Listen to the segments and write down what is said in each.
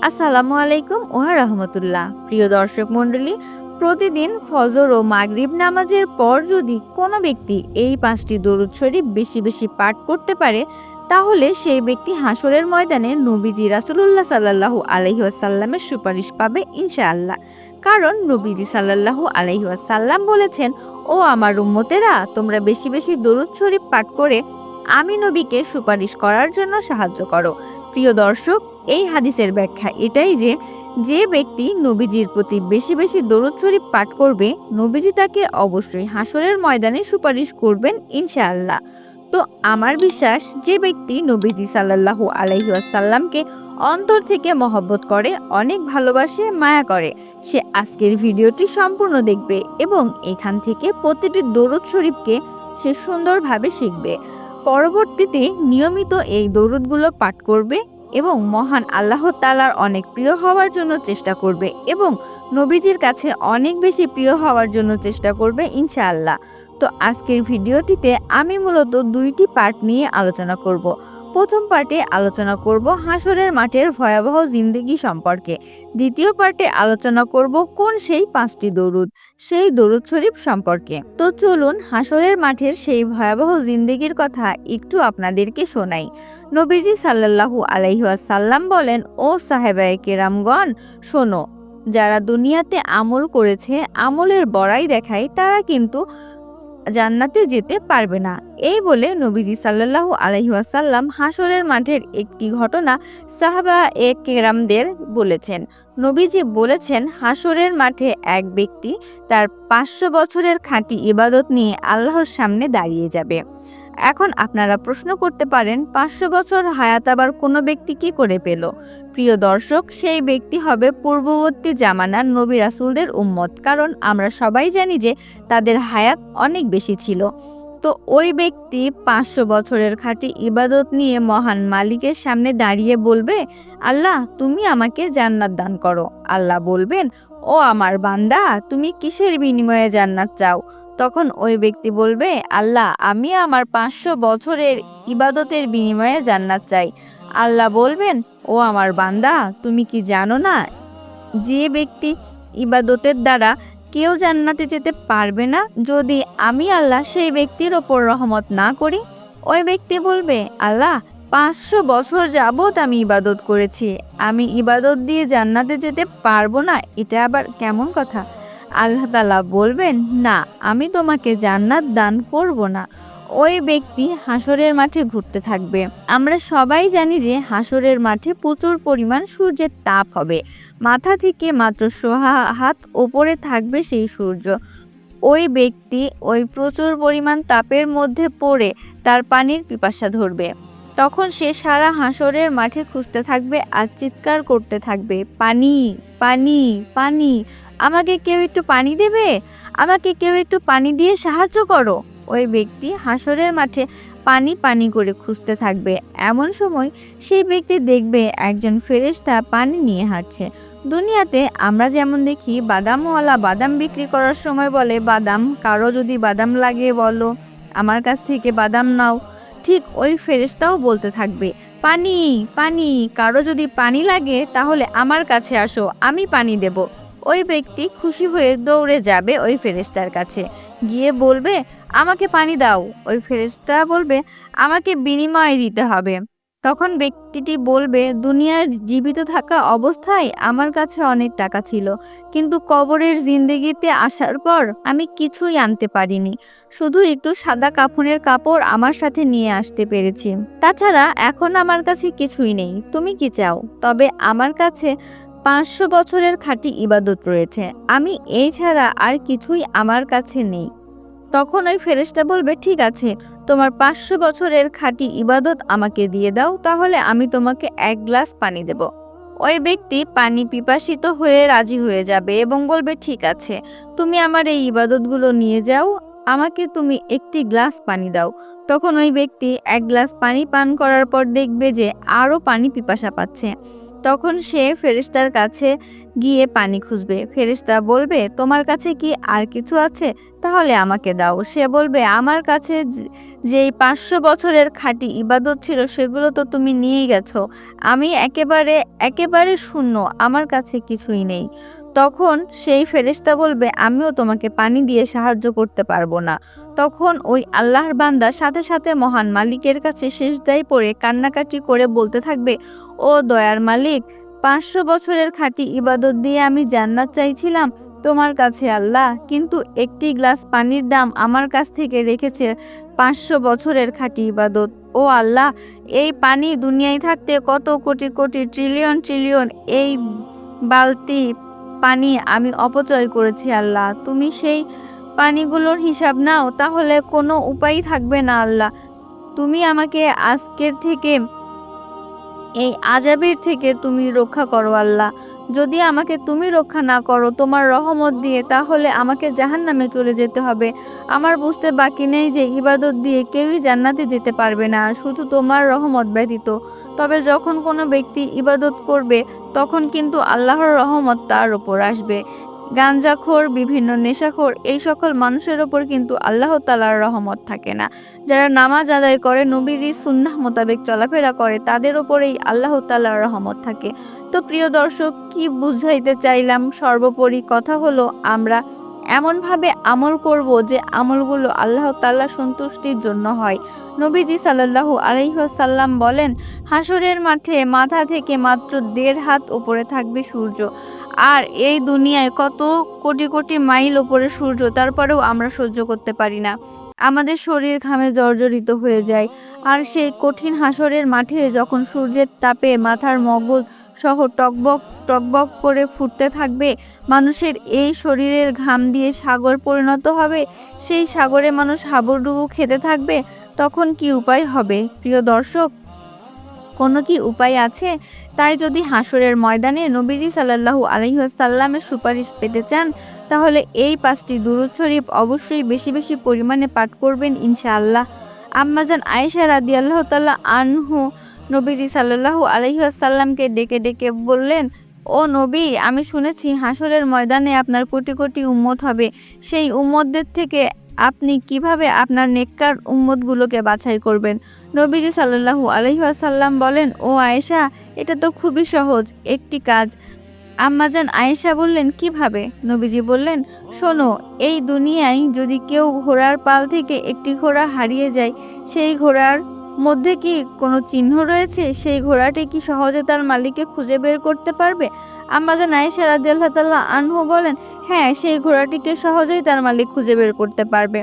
আসসালামু আলাইকুম ওয়া রাহমাতুল্লাহ। প্রিয় দর্শক মণ্ডলী, প্রতিদিন ফজর ও মাগরিব নামাজের পর যদি কোনো ব্যক্তি এই ৫টি দরুদ শরীফ বেশি বেশি পাঠ করতে পারে, তাহলে সেই ব্যক্তি হাসরের ময়দানে নবীজি রাসূলুল্লাহ সাল্লাল্লাহু আলাইহি ওয়াসাল্লামের সুপারিশ পাবে ইনশাআল্লাহ। কারণ নবীজি সাল্লাল্লাহু আলাইহি ওয়াসাল্লাম বলেছেন, ও আমার উম্মতেরা, তোমরা বেশি বেশি দরুদ শরীফ পাঠ করে আমি নবীকে সুপারিশ করার জন্য সাহায্য করো। প্রিয় দর্শক, এই হাদিসের ব্যাখ্যা এটাই যে, যে ব্যক্তি নবীজির প্রতি বেশি বেশি দরুদ শরীফ পাঠ করবে, নবীজি তাকে অবশ্যই হাসরের ময়দানে সুপারিশ করবেন ইনশাআল্লাহ। তো আমার বিশ্বাস, যে ব্যক্তি নবীজি সাল্লাল্লাহু আলাইহি ওয়াসাল্লামকে অন্তর থেকে মহব্বত করে, অনেক ভালোবাসে, মায়া করে, সে আজকের ভিডিওটি সম্পূর্ণ দেখবে এবং এখান থেকে প্রতিটি দরুদ শরীফকে সে সুন্দরভাবে শিখবে। পরবর্তীতে নিয়মিত এই দরুদগুলো পাঠ করবে এবং মহান আল্লাহ তাআলার অনেক প্রিয় হওয়ার জন্য চেষ্টা করবে এবং নবীজির কাছে অনেক বেশি প্রিয় হওয়ার জন্য চেষ্টা করবে ইনশাআল্লাহ। তো আজকের ভিডিওটিতে আমি মূলত দুইটি পার্ট নিয়ে আলোচনা করব। প্রথম পার্টে আলোচনা করব হাসরের মাঠের ভয়াবহ জিন্দেগি সম্পর্কে। দ্বিতীয় পার্টে আলোচনা করব কোন সেই ৫টি দরুদ, সেই দরুদ শরীফ সম্পর্কে। তো চলুন হাসরের মাঠের সেই ভয়াবহ জিন্দেগির কথা একটু আপনাদেরকে শোনাই। নবীজি সাল্লাল্লাহু আলাইহি ওয়াসাল্লাম বলেন, ও সাহাবায়ে কেরামগণ, শোনো, যারা দুনিয়াতে আমল করেছে, আমলের বড়াই দেখায়, তারা কিন্তু জান্নাতে যেতে পারবে না। এই নবীজি সাল্লাল্লাহু আলাইহি ওয়াসাল্লাম হাসরের মাঠের একটি ঘটনা সাহাবায়ে কেরামদের বলেছেন। নবীজি বলেছেন, হাসরের মাঠে এক ব্যক্তি তার ৫০০ বছরের খাঁটি ইবাদত নিয়ে আল্লাহর সামনে দাঁড়িয়ে যাবে। এখন আপনারা প্রশ্ন করতে পারেন, ৫০০ বছর হায়াত আবার কোনো ব্যক্তি কি করে পেল? প্রিয় দর্শক, সেই ব্যক্তি হবে পূর্ববর্তী জামানার নবী রাসূলদের উম্মত। কারণ আমরা সবাই জানি যে তাদের হায়াত অনেক বেশি ছিল। তো ওই ব্যক্তি ৫০০ বছরের খাঁটি ইবাদত নিয়ে মহান মালিকের সামনে দাঁড়িয়ে বলবে, আল্লাহ, তুমি আমাকে জান্নাত দান করো। আল্লাহ বলবেন, ও আমার বান্দা, তুমি কিসের বিনিময়ে জান্নাত চাও? তখন ওই ব্যক্তি বলবে, আল্লাহ, আমি আমার ৫০০ বছরের ইবাদতের বিনিময়ে জান্নাত চাই। আল্লাহ বলবেন, ও আমার বান্দা, তুমি কি জানো না, যে ব্যক্তি ইবাদতের দ্বারা কেউ জান্নাতে যেতে পারবে না যদি আমি আল্লাহ সেই ব্যক্তির ওপর রহমত না করি? ওই ব্যক্তি বলবে, আল্লাহ, ৫০০ বছর যাবৎ আমি ইবাদত করেছি, আমি ইবাদত দিয়ে জান্নাতে যেতে পারবো না, এটা আবার কেমন কথা? আল্লাহ তাআলা বলবেন, না, আমি তোমাকে জান্নাত দান করব না। ওই ব্যক্তি হাসরের মাঠে ঘুরতে থাকবে। আমরা সবাই জানি যে হাসরের মাঠে প্রচুর পরিমাণ সূর্যের তাপ হবে। মাথা থেকে মাত্র ১০০ হাত ওপরে থাকবে সেই সূর্য। ওই ব্যক্তি ওই প্রচুর পরিমাণ তাপের মধ্যে পড়ে তার পানির পিপাসা ধরবে। তখন সে সারা হাসরের মাঠে খুঁজতে থাকবে আর চিৎকার করতে থাকবে, পানি, পানি, পানি, আমাকে কেউ একটু পানি দেবে? আমাকে কেউ একটু পানি দিয়ে সাহায্য করো। ওই ব্যক্তি হাসরের মাঠে পানি পানি করে খুঁজতে থাকবে। এমন সময় সেই ব্যক্তি দেখবে একজন ফেরেশতা পানি নিয়ে হাঁটছে। দুনিয়াতে আমরা যেমন দেখি বাদামওয়ালা বাদাম বিক্রি করার সময় বলে, বাদাম, কারো যদি বাদাম লাগে বলো, আমার কাছ থেকে বাদাম নাও। ঠিক ওই ফেরেশতাও বলতে থাকবে, পানি, পানি, কারো যদি পানি লাগে তাহলে আমার কাছে আসো, আমি পানি দেব। ওই ব্যক্তি খুশি হয়ে দৌড়ে যাবে ওই ফেরেশতার কাছে, গিয়ে বলবে, আমাকে পানি দাও। ওই ফেরেশতা বলবে, আমাকে বিনিময় দিতে হবে। তখন ব্যক্তিটি বলবে, দুনিয়ার জীবিত থাকা অবস্থায় আমার কাছে অনেক টাকা ছিল, কিন্তু কবরের জিন্দেগিতে আসার পর আমি কিছুই আনতে পারিনি, শুধু একটু সাদা কাফনের কাপড় আমার সাথে নিয়ে আসতে পেরেছি। তাছাড়া এখন আমার কাছে কিছুই নেই। তুমি কি চাও? তবে আমার কাছে ৫০০ বছরের খাঁটি ইবাদত রয়েছে, আমি এই ছাড়া আর কিছুই আমার কাছে নেই। তখন ওই ফেরেশতা বলবে, ঠিক আছে, তোমার ৫০০ বছরের খাঁটি ইবাদত আমাকে দিয়ে দাও, তাহলে আমি তোমাকে ১ গ্লাস পানি দেব। ওই ব্যক্তি পানি পিপাসিত হয়ে রাজি হয়ে যাবে এবং বলবে, ঠিক আছে, তুমি আমার এই ইবাদতগুলো নিয়ে যাও, আমাকে তুমি একটি গ্লাস পানি দাও। তখন ওই ব্যক্তি ১ গ্লাস পানি পান করার পর দেখবে যে আরও পানি পিপাসা পাচ্ছে। তখন সে ফেরেশতার কাছে গিয়ে পানি খুঁজবে। ফেরেশতা বলবে, তোমার কাছে কি আর কিছু আছে? তাহলে আমাকে দাও। সে বলবে, আমার কাছে যেই 500 বছরের খাঁটি ইবাদত ছিল সেগুলো তো তুমি নিয়েই গেছো। আমি একেবারে একেবারে শূন্য, আমার কাছে কিছুই নেই। তখন সেই ফেরেশতা বলবে, আমিও তোমাকে পানি দিয়ে সাহায্য করতে পারবো না। তখন ওই আল্লাহর বান্দা সাথে সাথে মহান মালিকের কাছে সিজদায় পড়ে কান্নাকাটি করে বলতে থাকবে, ও দয়ার মালিক, 500 বছরের খাঁটি ইবাদত দিয়ে আমি জান্নাত চাইছিলাম তোমার কাছে আল্লাহ, কিন্তু একটি গ্লাস পানির দাম আমার কাছ থেকে রেখেছে 500 বছরের খাঁটি ইবাদত। ও আল্লাহ, এই পানি দুনিয়ায় থাকতে কত কোটি কোটি ট্রিলিয়ন ট্রিলিয়ন এই বালতি পানি আমি অপচয় করেছি আল্লাহ, তুমি সেই পানিগুলোর হিসাব নাও, তাহলে কোনো উপায় থাকবে না আল্লাহ। তুমি আমাকে আজকের থেকে এই আযাবের থেকে তুমি রক্ষা করো আল্লাহ। যদি আমাকে তুমি রক্ষা না করো তোমার রহমত দিয়ে, তাহলে আমাকে জাহান্নামে চলে যেতে হবে। আমার বুঝতে বাকি নেই যে ইবাদত দিয়ে কেউই জান্নাতে যেতে পারবে না, শুধু তোমার রহমত ব্যতীত। তবে যখন কোনো ব্যক্তি ইবাদত করবে তখন কিন্তু আল্লাহর রহমত তার উপর আসবে। গাঞ্জাখোর, বিভিন্ন নেশাখোর এই সকল মানুষের ওপর কিন্তু আল্লাহ তাআলার রহমত থাকে না। যারা নামাজ আদায় করে, নবীজি সুন্নাহ মোতাবেক চলাফেরা করে, তাদের ওপরেই আল্লাহ তাআলার রহমত থাকে। তো প্রিয় দর্শক, কি বুঝাইতে চাইলাম? সর্বোপরি কথা হলো, আমরা এমনভাবে আমল করব যে আমলগুলো আল্লাহ তাআলা সন্তুষ্টির জন্য হয়। নবীজি সাল্লাল্লাহু আলাইহি ওয়াসাল্লাম বলেন, হাসরের মাঠে মাথা থেকে মাত্র 1.5 হাত উপরে থাকবে সূর্য। আর এই দুনিয়ায় কত কোটি কোটি মাইল উপরে সূর্য, তারপরেও আমরা সহ্য করতে পারি না। আমাদের শরীর ঘামে জর্জরিত হয়ে যায়। আর সেই কঠিন হাসরের মাঠে যখন সূর্যের তাপে মাথার মগজ সহ টকবক টকবক করে ফুটতে থাকবে, মানুষের এই শরীরের ঘাম দিয়ে সাগর পরিণত হবে, সেই সাগরে মানুষ হাবুডুবু খেতে থাকবে, তখন কি উপায় হবে? প্রিয় দর্শক, কোনো কি উপায় আছে? তাই যদি হাসরের ময়দানে নবীজি সাল্লাল্লাহু আলাইহি ওয়াসাল্লামের সুপারিশ পেতে চান, তাহলে এই 5টি দুরূদ শরীফ অবশ্যই বেশি বেশি পরিমাণে পাঠ করবেন ইনশাআল্লাহ। আম্মাজান আয়েশা রাদিয়াল্লাহু তাআলা আনহু নবীজি সাল্লাল্লাহু আলাইহি ওয়াসাল্লামকে ডেকে ডেকে বললেন, ও নবী, আমি শুনেছি হাসরের ময়দানে আপনার কোটি কোটি উম্মত হবে। সেই উম্মতদের থেকে আপনি কিভাবে আপনার নেককার উম্মতগুলোকে বাছাই করবেন? নবীজি সাল্লাল্লাহু আলাইহি ওয়াসাল্লাম বলেন, ও আয়েশা, এটা তো খুবই সহজ একটি কাজ। আম্মাজান আয়েশা বললেন, কিভাবে? নবীজি বললেন, শোনো, এই দুনিয়ায় যদি কেউ ঘোড়ার পাল থেকে একটি ঘোড়া হারিয়ে যায়, সেই ঘোড়ার মধ্যে কি কোনো চিহ্ন রয়েছে? সেই ঘোড়াটি কি সহজে তার মালিককে খুঁজে বের করতে পারবে? আম্মাজান আয়েশা রাদিয়াল্লাহু তাআলা আনহু বলেন, হ্যাঁ, সেই ঘোড়াটিকে সহজেই তার মালিক খুঁজে বের করতে পারবে।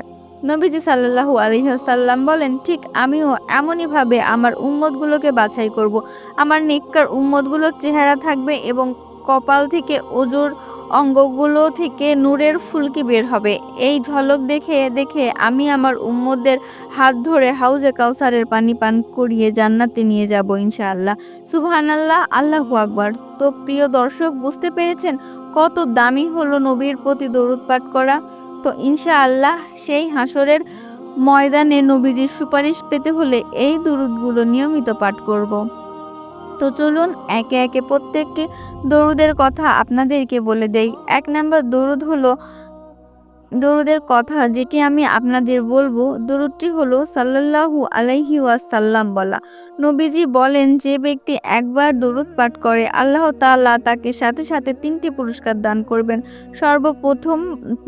নবীজি সাল্লাল্লাহু আলাইহি ওয়াসাল্লাম বলেন, ঠিক আমিও এমনইভাবে আমার উম্মতগুলোকে বাছাই করব। আমার নেককার উম্মতগুলোর চেহারা থাকবে এবং কপাল থেকে ওজোর অঙ্গগুলো থেকে নূরের ফুলকি বের হবে। এই ঝলক দেখে দেখে আমি আমার উম্মতদের হাত ধরে হাউজে কাউসারের পানি পান করিয়ে জান্নাতে নিয়ে যাব ইনশাআল্লাহ। সুবহানাল্লাহ, আল্লাহু আকবার। তো প্রিয় দর্শক, বুঝতে পেরেছেন কত দামি হলো নবীর প্রতি দরুদ পাঠ করা? তো ইনশাআল্লাহ সেই হাসরের ময়দানে নবীজির সুপারিশ পেতে হলে এই দরুদগুলো নিয়মিত পাঠ করব। তো চলুন একে একে প্রত্যেকটি দরুদের কথা আপনাদেরকে বলে দেই। 1 নাম্বার দরুদ হলো, দরুদের কথা যেটি আমি আপনাদের বলবো, দরুদটি হলো সাল্লাল্লাহু আলাইহি ওয়াসাল্লাম বলা। নবীজি বলেন, যে ব্যক্তি একবার দরুদ পাঠ করে আল্লাহ তাআলা তাকে সাথে সাথে 3টি পুরস্কার দান করবেন। সর্বপ্রথম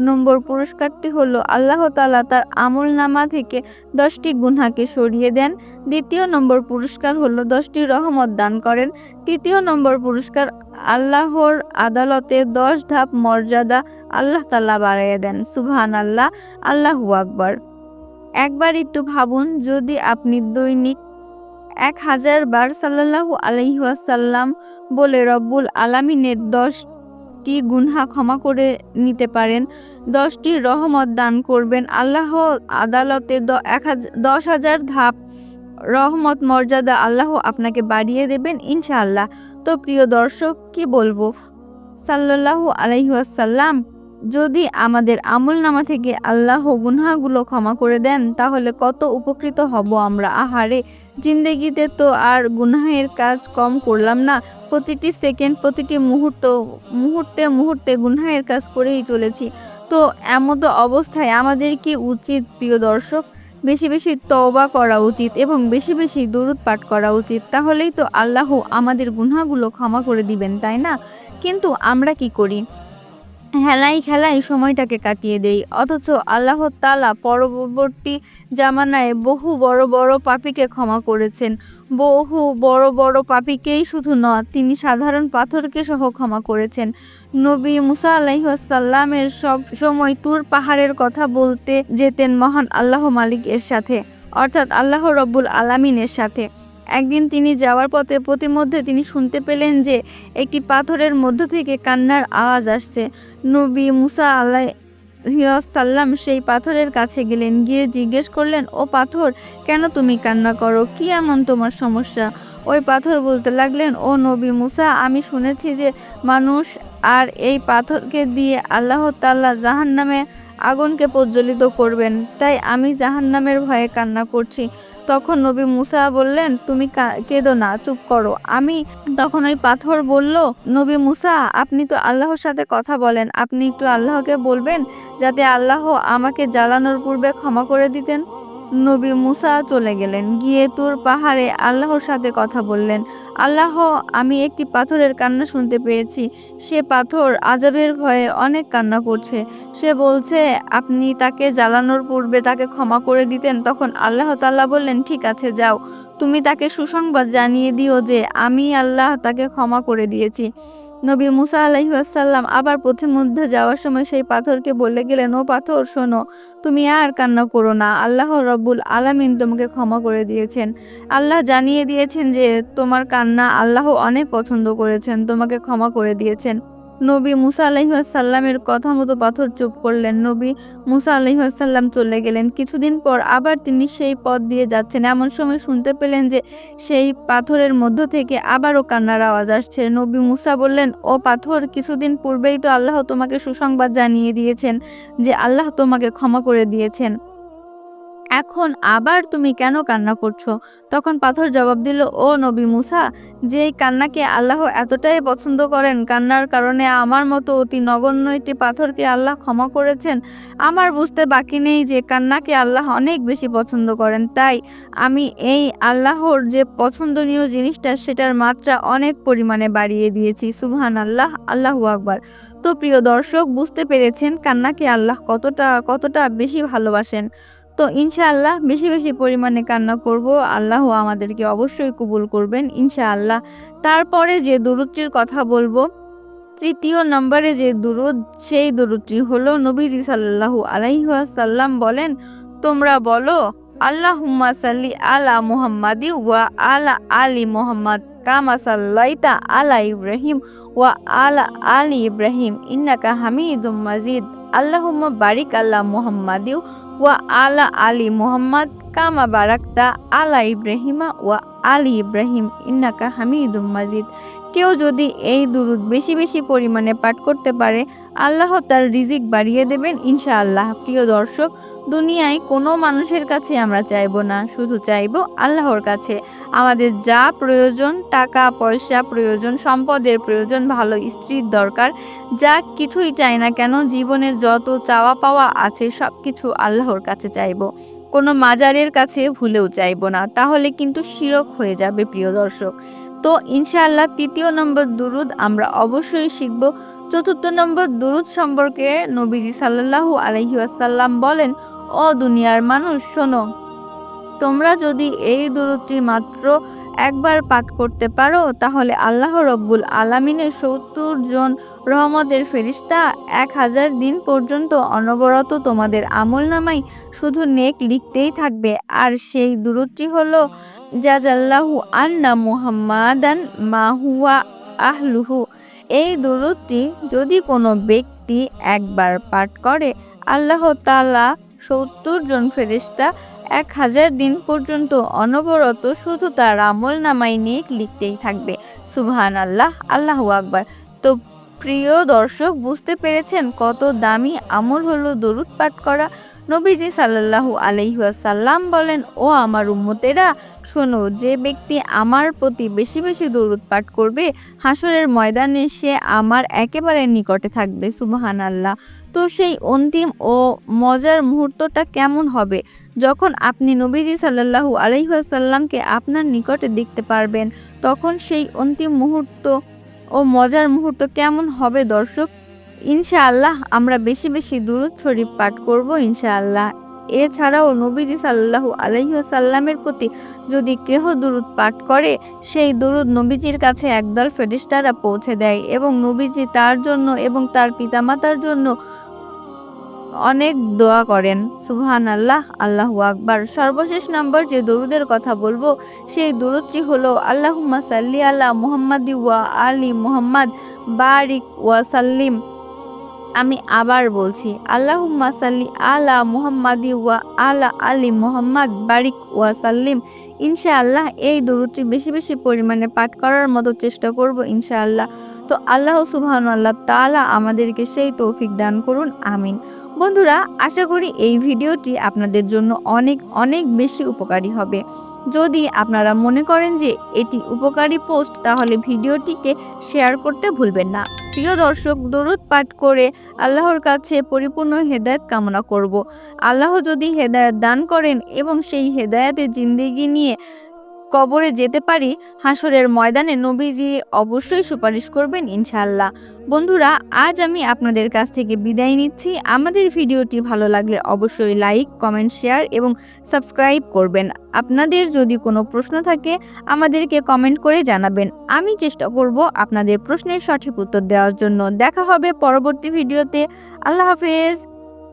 নম্বর পুরস্কারটি হলো আল্লাহ তাআলা তার আমলনামা থেকে 10টি গুনাহকে সরিয়ে দেন। দ্বিতীয় নম্বর পুরস্কার হলো 10টি রহমত দান করেন। তৃতীয় নম্বর পুরস্কার, আল্লাহর আদালতে 10 ধাপ মর্যাদা আল্লাহ তাআলা বাড়াইয়া দেন। সুবহানাল্লাহ, আল্লাহু আকবার। একবার একটু ভাবুন, যদি আপনি দৈনিক 1000 বার সাল্লাল্লাহু আলাইহি ওয়াসাল্লাম বলে রব্বুল আলামিনের 10টি গুনাহ ক্ষমা করে নিতে পারেন, 10টি রহমত দান করবেন, আল্লাহ আদালতে 10,000 ধাপ রহমত মর্যাদা আল্লাহ আপনাকে বাড়িয়ে দেবেন ইনশাআল্লাহ। তো প্রিয় দর্শক, কি বলবো, সাল্লাল্লাহু আলাইহি ওয়াসাল্লাম যদি আমাদের আমলনামা থেকে আল্লাহ গুনাহগুলো ক্ষমা করে দেন তাহলে কত উপকৃত হব আমরা। আহারে, জিন্দেগিতে তো আর গুনাহের কাজ কম করলাম না, প্রতিটি সেকেন্ড প্রতিটি মুহূর্তে মুহূর্তে গুনাহের কাজ করেই চলেছি। তো এমতো অবস্থায় আমাদের কি উচিত প্রিয় দর্শক? বেশি বেশি তওবা করা উচিত এবং বেশি বেশি দরুদ পাঠ করা উচিত। তাহলেই তো আল্লাহ আমাদের গুনাহগুলো ক্ষমা করে দিবেন, তাই না? কিন্তু আমরা কি করি? হেলাই খেলাই সময়টাকে কাটিয়ে দেই, অথচ আল্লাহ তাআলা পরবর্তী জামানায় বহু বড় বড় পাপীকে ক্ষমা করেছেন। বহু বড় বড় পাপীকেই শুধু নয়, তিনি সাধারণ পাথরকে সহ ক্ষমা করেছেন। নবী মুসা আলাইহিস সালামের সব সময় তুর পাহাড়ের কথা বলতে যেতেন মহান আল্লাহ মালিক এর সাথে, অর্থাৎ আল্লাহ রব্বুল আলামিনের সাথে। একদিন তিনি যাওয়ার পথে প্রতিমধ্যে তিনি শুনতে পেলেন যে একটি পাথরের মধ্য থেকে কান্নার আওয়াজ আসছে। নবী মুসা আলাইহিসসালাম সেই পাথরের কাছে গেলেন, গিয়ে জিজ্ঞেস করলেন, ও পাথর, কেন তুমি কান্না করো? কি এমন তোমার সমস্যা? ওই পাথর বলতে লাগলেন, ও নবী মুসা, আমি শুনেছি যে মানুষ আর এই পাথরকে দিয়ে আল্লাহ তাআলা জাহান্নামে আগুনকে প্রজ্বলিত করবেন, তাই আমি জাহান্নামের ভয়ে কান্না করছি। তখন নবী মুসা বললেন, তুমি কেঁদো না, চুপ করো। তখন ওই পাথর বলল, নবী মুসা, আপনি তো আল্লাহর সাথে কথা বলেন, আপনি একটু আল্লাহকে বলবেন যাতে আল্লাহ আমাকে জ্বালানোর পূর্বে ক্ষমা করে দিতেন। নবী মুসা চলে গেলেন, গিয়ে তুর পাহাড়ে আল্লাহর সাথে কথা বললেন, আল্লাহ, আমি একটি পাথরের কান্না শুনতে পেয়েছি। সে পাথর আযাবের ভয়ে অনেক কান্না করছে। সে বলছে আপনি তাকে জ্বালানোর পূর্বে তাকে ক্ষমা করে দিতেন। তখন আল্লাহ তাআলা বললেন, ঠিক আছে, যাও, তুমি তাকে সুসংবাদ জানিয়ে দিও যে আমি আল্লাহ তাকে ক্ষমা করে দিয়েছি। নবী মুসা আলাইহিসসালাম আবার পথিমধ্যে যাওয়ার সময় সেই পাথরকে বলে গেলেন, ও পাথর, শোনো, তুমি আর কান্না করো না, আল্লাহ রব্বুল আলামিন তোমাকে ক্ষমা করে দিয়েছেন। আল্লাহ জানিয়ে দিয়েছেন যে তোমার কান্না আল্লাহ অনেক পছন্দ করেছেন, তোমাকে ক্ষমা করে দিয়েছেন। নবী মুসা আলাইহিসসালামের কথা মতো পাথর চুপ করলেন। নবী মুসা আলাইহিসসালাম চলে গেলেন। কিছুদিন পর আবার তিনি সেই পথ দিয়ে যাচ্ছেন, এমন সময় শুনতে পেলেন যে সেই পাথরের মধ্য থেকে আবারও কান্নার আওয়াজ আসছে। নবী মুসা বললেন, ও পাথর, কিছুদিন পূর্বেই তো আল্লাহ তোমাকে সুসংবাদ জানিয়ে দিয়েছেন যে আল্লাহ তোমাকে ক্ষমা করে দিয়েছেন, এখন আবার তুমি কেন কান্না করছো? তখন পাথর জবাব দিল, ও নবী মুসা, যে এই কান্নাকে আল্লাহ এতটাই পছন্দ করেন, কান্নার কারণে আমার মতো অতি নগণ্য একটি পাথরকে আল্লাহ ক্ষমা করেছেন। আমার বুঝতে বাকি নেই যে কান্নাকে আল্লাহ অনেক বেশি পছন্দ করেন, তাই আমি এই আল্লাহর যে পছন্দনীয় জিনিসটা সেটার মাত্রা অনেক পরিমাণে বাড়িয়ে দিয়েছি। সুবহানাল্লাহ, আল্লাহু আকবার। তো প্রিয় দর্শক, বুঝতে পেরেছেন কান্নাকে আল্লাহ কতটা কতটা বেশি ভালোবাসেন। তো ইনশাআল্লাহ বেশি বেশি পরিমাণে কান্না করব, আল্লাহ আমাদেরকে অবশ্যই কবুল করবেন ইনশাআল্লাহ। তারপরে যে দুরূদটির কথা বলবো, তৃতীয় নম্বরে যে দুরূদ, সেই দুরূদটি হলো নবীজি সাল্লাল্লাহু আলাইহি ওয়াসাল্লাম বলেন, তোমরা বলো, আল্লাহুম্মা সাল্লি আলা মুহাম্মাদি ওয়া আলা আলি মুহাম্মাদ কামা সাল্লাইতা আলা ইব্রাহিম ওয়া আলা আলি ইব্রাহিম ইন্নাকা হামিদুম মাজিদ। আল্লাহুম্মা বারিক আলা মুহাম্মাদি ওয়া আলা আলি মুহাম্মাদ কামা বারাকতা আলা ইব্রাহিমা ওয়া আলি ইব্রাহিম ইন্নাকা হামিদুম মাজিদ। কেউ যদি এই দুরূদ বেশি বেশি পরিমাণে পাঠ করতে পারে, আল্লাহ তার রিজিক বাড়িয়ে দেবেন ইনশাআল্লাহ। প্রিয় দর্শক, দুনিয়ায় কোনো মানুষের কাছে আমরা চাইবো না, শুধু চাইবো আল্লাহর কাছে। আমাদের যা প্রয়োজন, টাকা পয়সা প্রয়োজন, সম্পদের প্রয়োজন, ভালো স্ত্রীর দরকার, যা কিছুই চাই না কেন, জীবনে যত চাওয়া পাওয়া আছে সব কিছু আল্লাহর কাছে চাইবো। কোনো মাজারের কাছে ভুলেও চাইবো না, তাহলে কিন্তু শিরক হয়ে যাবে প্রিয় দর্শক। তো ইনশাআল্লাহ তৃতীয় নম্বর দুরূদ আমরা অবশ্যই শিখব। চতুর্থ নম্বর দুরূদ সম্পর্কে নবীজি সাল্লাল্লাহু আলাইহি ওয়াসাল্লাম বলেন, ও দুনিয়ার মানুষ, শোনো, তোমরা যদি এই দুরূদটি মাত্র একবার পাঠ করতে পারো, তাহলে আল্লাহ রব্বুল আলামিনের ৭০ জন রহমতের ফেরেশতা ১০০০ দিন পর্যন্ত অনবরত তোমাদের আমলনামায় শুধু নেক লিখতেই থাকবে। আর সেই দুরূদটি হলো, জাযাল্লাহু আন্না মুহাম্মাদান মা হুয়া আহলুহু। এই দুরূদটি যদি কোনো ব্যক্তি একবার পাঠ করে, আল্লাহ তাআলা ৭০ জন ফেরেশতা ১০০০ দিন পর্যন্ত অনবরত শুধু তার আমলনামায় নেক লিখতেই থাকবে। সুবহানাল্লাহ, আল্লাহু আকবার। তো প্রিয় দর্শক, বুঝতে পেরেছেন কত দামি আমল হলো দরুদ পাঠ করা। নবীজি সাল্লাল্লাহু আলাইহি ওয়াসাল্লাম বলেন, ও আমার উম্মতেরা শোনো, যে ব্যক্তি আমার প্রতি বেশি বেশি দরুদ পাঠ করবে হাসরের ময়দানে সে আমার একেবারে নিকটে থাকবে। সুবহানাল্লাহ। তো সেই অন্তিম ও মজার মুহূর্তটা কেমন হবে যখন আপনি নবীজি সাল্লাল্লাহু আলাইহি ওয়াসাল্লামকে আপনার নিকটে দেখতে পারবেন, তখন সেই অন্তিম মুহূর্ত ও মজার মুহূর্ত কেমন হবে দর্শক? ইনশাআল্লাহ আমরা বেশি বেশি দুরূদ শরীফ পাঠ করব ইনশাআল্লাহ। এছাড়াও নবীজি সাল্লাল্লাহু আলাইহি ওয়াসাল্লামের প্রতি যদি কেহ দুরূদ পাঠ করে, সেই দুরূদ নবীজির কাছে একদল ফেরেশতারা পৌঁছে দেয় এবং নবীজি তার জন্য এবং তার পিতামাতার জন্য অনেক দোয়া করেন। সুবহানাল্লাহ, আল্লাহু আকবার। সর্বশেষ নাম্বার যে দরুদের কথা বলবো সেই দরুদটি হলো আল্লাহুম্মা সাল্লি আলা মুহাম্মাদি ওয়া আলি মুহাম্মাদ বারিক ওয়া সাল্লিম। আমি আবার বলছি, আল্লাহুম্মা সাল্লি আলা মুহাম্মাদি ওয়া আলা আলি মুহাম্মাদ বারিক ওয়া সাল্লিম। ইনশাআল্লাহ এই দরুদটি বেশি বেশি পরিমাণে পাঠ করার মতো চেষ্টা করব ইনশাআল্লাহ। তো আল্লাহ সুবহানাল্লাহ তাআলা আমাদেরকে সেই তৌফিক দান করুন, আমিন। বন্ধুরা, আশা করি এই ভিডিওটি আপনাদের জন্য অনেক অনেক বেশি উপকারী হবে। যদি আপনারা মনে করেন যে এটি উপকারী পোস্ট, তাহলে ভিডিওটিকে শেয়ার করতে ভুলবেন না। প্রিয় দর্শক, দরুদ পাঠ করে আল্লাহর কাছে পরিপূর্ণ হেদায়েত কামনা করব। আল্লাহ যদি হেদায়েত দান করেন এবং সেই হেদায়েতের জিন্দেগি নিয়ে কবরে যেতে পারি, হাসরের ময়দানে নবীজি অবশ্যই সুপারিশ করবেন ইনশাআল্লাহ। বন্ধুরা, আজ আমি আপনাদের কাছ থেকে বিদায় নিচ্ছি। আমাদের ভিডিওটি ভালো লাগলে অবশ্যই লাইক, কমেন্ট, শেয়ার এবং সাবস্ক্রাইব করবেন। আপনাদের যদি কোনো প্রশ্ন থাকে আমাদেরকে কমেন্ট করে জানাবেন, আমি চেষ্টা করব আপনাদের প্রশ্নের সঠিক উত্তর দেওয়ার জন্য। দেখা হবে পরবর্তী ভিডিওতে। আল্লাহ হাফেজ।